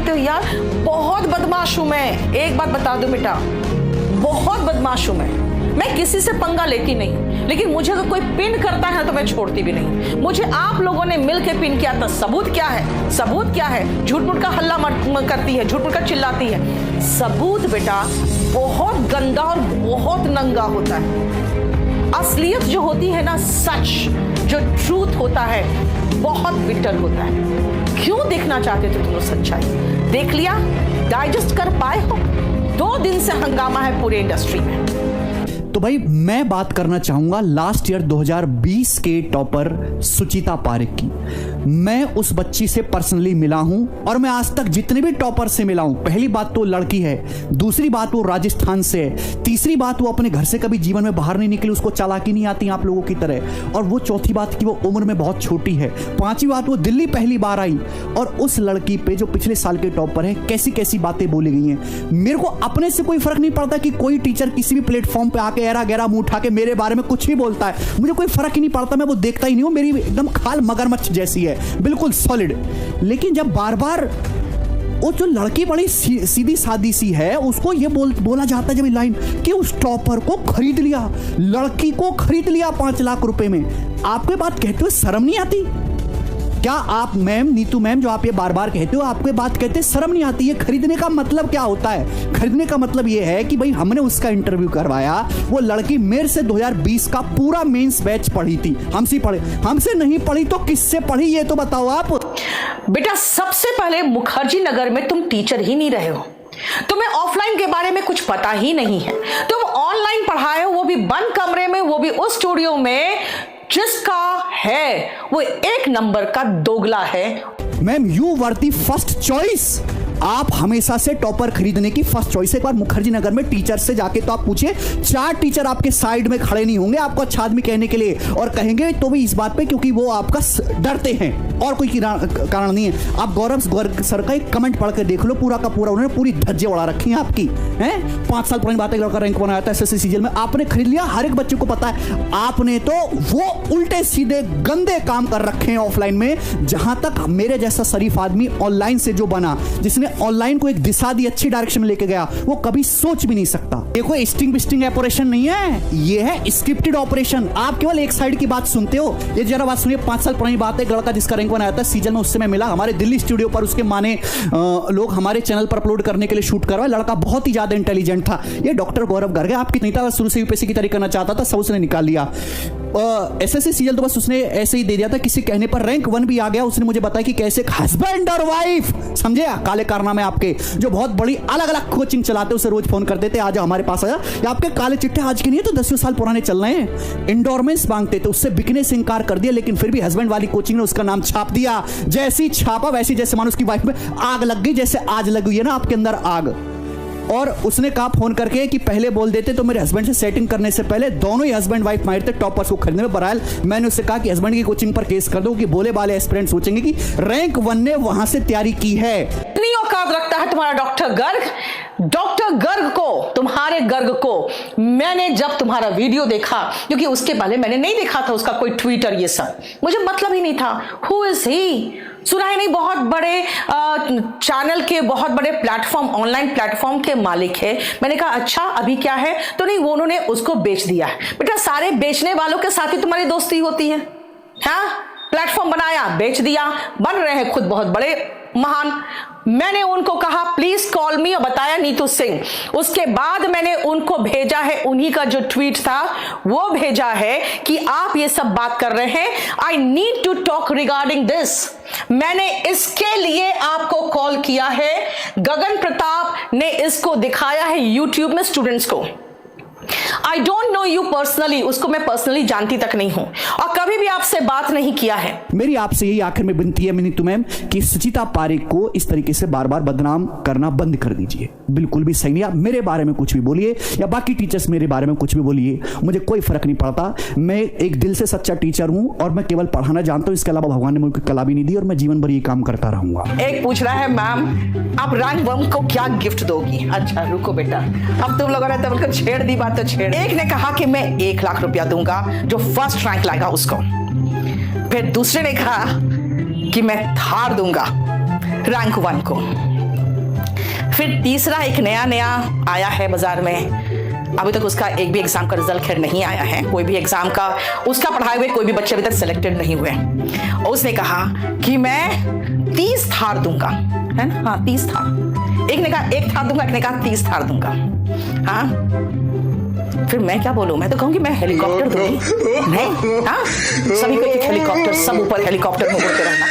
कहते हो यार? बहुत बदमाश हूं मैं, एक बात बता दूं बेटा, बहुत बदमाश हूं मैं किसी से पंगा लेती नहीं, लेकिन मुझे अगर कोई पिन करता है तो मैं छोड़ती भी नहीं। मुझे आप लोगों ने मिलकर पिन किया था, सबूत क्या है? सबूत क्या है? झूठ मूठ का हल्ला करती है, झूठ मूठ का चिल्लाती है। सबूत बेटा बहुत गंदा और बहुत नंगा होता है। असलियत जो होती है ना, सच जो ट्रूथ होता है, बहुत बिटर होता है। क्यों देखना चाहते थे तुम लोग सच्चाई? देख लिया? डाइजेस्ट कर पाए हो? 2 दिन से हंगामा है पूरे इंडस्ट्री में। तो भाई मैं बात करना चाहूंगा लास्ट ईयर 2020 के टॉपर सुचिता पारेख की। मैं उस बच्ची से पर्सनली मिला हूं और मैं आज तक जितने भी टॉपर से मिला हूं, पहली बात तो लड़की है, दूसरी बात वो राजस्थान से है, तीसरी बात वो अपने घर से कभी जीवन में बाहर नहीं निकली, उसको चालाकी नहीं आती आप लोगों की तरह, और वो चौथी बात कि वो उम्र में बहुत छोटी है, पांचवी बात वो दिल्ली पहली बार आई। और उस लड़की पे जो पिछले साल के टॉपर है, कैसी कैसी बातें बोली गई हैं। मेरे को अपने से कोई फर्क नहीं पड़ता कि कोई टीचर किसी भी प्लेटफॉर्म पे आके ऐरा गहरा मुंह उठा के मेरे बारे में कुछ भी बोलता है, मुझे कोई फर्क ही नहीं पड़ता, मैं वो देखता ही नहीं हूं। मेरी एकदम खाल मगरमच्छ जैसी है, बिल्कुल सॉलिड। लेकिन जब बार बार वो जो लड़की बड़ी सीधी सादी सी है, उसको ये बोला जाता है जब लाइन कि उस टॉपर को खरीद लिया, लड़की को खरीद लिया 5 लाख रुपए में। आपके बात कहते हुए शर्म नहीं आती क्या? आप मैम, नीतू मैम, जो आप ये बार बार कहते हो, आपके बात कहते शर्म नहीं आती? ये खरीदने का मतलब क्या होता है? खरीदने का मतलब ये है कि भाई हमने उसका इंटरव्यू करवाया, वो लड़की मेरे से 2020 का पूरा मेंस बैच पढ़ी थी, हमसे नहीं पढ़ी तो किससे पढ़ी ये तो बताओ आप। बेटा सबसे पहले मुखर्जी नगर में तुम टीचर ही नहीं रहे हो, तुम्हें ऑफलाइन के बारे में कुछ पता ही नहीं है। तुम ऑनलाइन पढ़ाए हो, वो भी बंद कमरे में, वो भी उस स्टूडियो में जिसका है वो 1 नंबर का दोगला है। Ma'am you were the first choice. आप हमेशा से टॉपर खरीदने की फर्स्ट चॉइस। एक बार मुखर्जी नगर में टीचर से जाके तो आप पूछिए, 4 टीचर आपके साइड में खड़े नहीं होंगे आपको अच्छा आदमी कहने के लिए, और कहेंगे तो भी इस बात पे क्योंकि वो आपका डरते हैं, और कोई कारण नहीं है। आप गौरव सर का एक कमेंट पढ़ के देख लो, पूरा का पूरा उन्होंने पूरी धज्जे उड़ा रखी है आपकी, हैं? 5 साल पुरानी बात है, लड़का रैंक बनाया था एसएससी सीजीएल में, आपने खरीद लिया, हर एक बच्चे को पता है। आपने तो वो उल्टे सीधे गंदे काम कर रखे हैं ऑफलाइन में। जहां तक मेरे जैसा शरीफ आदमी ऑनलाइन से जो बना, जिसने ऑनलाइन को एक दिशा दी, अच्छी डायरेक्शन में लेके गया, वो कभी सोच भी नहीं सकता। देखो स्टिंग बिस्टिंग ऑपरेशन नहीं है, ये है स्क्रिप्टेड ऑपरेशन। आप केवल एक साइड की बात सुनते हो। ये जरा बात सुनिए, 5 साल पुरानी बात है, लड़का जिसका रैंक बनाया था सीजन में, उससे मैं मिला हमारे दिल्ली स्टूडियो पर, उसके माने लोग हमारे चैनल पर अपलोड करने के लिए शूट करवाए। लड़का बहुत ही ज्यादा इंटेलिजेंट था। ये डॉक्टर गौरव गर्ग है, आपकी नहीं था, शुरू से यूपीएससी की तैयारी करना चाहता था, सब उसने निकाल लिया। एसएससी सीजन तो बस उसने ऐसे ही दे दिया था, किसी कहने पर रैंक 1 भी आ गया। उसने मुझे बताया कि कैसे हस्बैंड और वाइफ, समझे, काले कारनामे आपके, जो बहुत बड़ी अलग अलग कोचिंग चलाते, उसे रोज फोन करते थे, आज हमारे पास आया। ये आपके काले चिट्ठे आज के नहीं है, तो 10 साल पुराने चल रहे हैं। इंडोरमेंस मांगते थे, उससे बिकने से इंकार कर दिया, लेकिन फिर भी हस्बैंड वाली कोचिंग ने उसका नाम छाप दिया। जैसी छापा वैसी, जैसे मानो उसकी वाइफ में आग लग गई, जैसे आज लगी हुई है ना आपके अंदर आग। और उसने कहा फोन करके कि पहले बोल देते तो मेरे हस्बैंड से सेटिंग करने से पहले दोनों ही हस्बैंड वाइफ माहिर थे टॉपर्स को खरीदने में। बहरहाल मैंने उससे कहा कि हस्बैंड की कोचिंग पर केस कर दो कि बोले बाले एस्पिरेंट सोचेंगे कि रैंक 1 ने वहां से तैयारी की है। इतनी औकात रखता है तुम्हारा डॉक्टर गर्ग। डॉक्टर गर्ग को, तुम्हारे गर्ग को मैंने जब तुम्हारा वीडियो देखा, क्योंकि उसके पहले मैंने नहीं देखा था उसका कोई ट्विटर, ये सब मुझे मतलब ही नहीं था। Who is he? सुना ही नहीं, बहुत बड़े चैनल के, बहुत बड़े प्लेटफॉर्म, ऑनलाइन प्लेटफॉर्म के मालिक है। मैंने कहा अच्छा अभी क्या है, तो नहीं, वो उन्होंने उसको बेच दिया है। बेटा सारे बेचने वालों के साथ ही तुम्हारी दोस्ती होती है। हाँ, प्लेटफॉर्म बनाया, बेच दिया, बन रहे हैं खुद बहुत बड़े महान। मैंने उनको कहा प्लीज कॉल मी, और बताया नीतू सिंह। उसके बाद मैंने उनको भेजा है, उन्हीं का जो ट्वीट था वो भेजा है कि आप ये सब बात कर रहे हैं, I need to talk regarding this. मैंने इसके लिए आपको कॉल किया है। गगन प्रताप ने इसको दिखाया है यूट्यूब में स्टूडेंट्स को। I don't know you personally, उसको मैं पर्सनली जानती तक नहीं हूं और कभी भी आपसे बात नहीं किया है। मेरी आपसे यही आखिर में विनती है नीतू मैम कि सुचिता पारेख को इस तरीके से बार बार बदनाम करना बंद कर दीजिए। बिल्कुल भी सही नहीं। आप मेरे बारे में कुछ भी बोलिए या बाकी टीचर्स मेरे बारे में कुछ भी बोलिए, मुझे कोई फर्क नहीं पड़ता। मैं एक दिल से सच्चा टीचर हूं और मैं केवल पढ़ाना जानता हूं, इसके अलावा भगवान ने मुझे कला भी नहीं दी और मैं जीवन भर ये काम करता रहूंगा। एक पूछ रहा है मैम आप रैंक 1 को क्या गिफ्ट दोगी? अच्छा रुको बेटा, अब तुम लोगों ने तो उनको छेड़ दी बात, तो छेड़। एक ने कहा कि मैं 1 लाख रुपया दूंगा जो फर्स्ट रैंक लाएगा उसको। फिर दूसरे ने कहा कि मैं थार दूंगा रैंक 1 को। फिर तीसरा एक नया आया है बाजार में, अभी तक उसका एक भी एग्जाम का रिजल्ट खैर नहीं आया है, कोई भी एग्जाम का उसका पढ़ाए हुए कोई भी बच्चे अभी तक सिलेक्टेड नहीं हुए। और उसने कहा कि मैं 30 थार दूंगा, है ना, हाँ 30 थार। एक ने कहा 1 थार दूंगा, एक ने कहा 30 थार दूंगा। हाँ, फिर मैं क्या बोलूं, मैं तो कहूंगी मैं हेलीकॉप्टर दूंगी। नहीं, हाँ, सभी को एक हेलीकॉप्टर, सब ऊपर हेलीकॉप्टर में उड़ते रहना।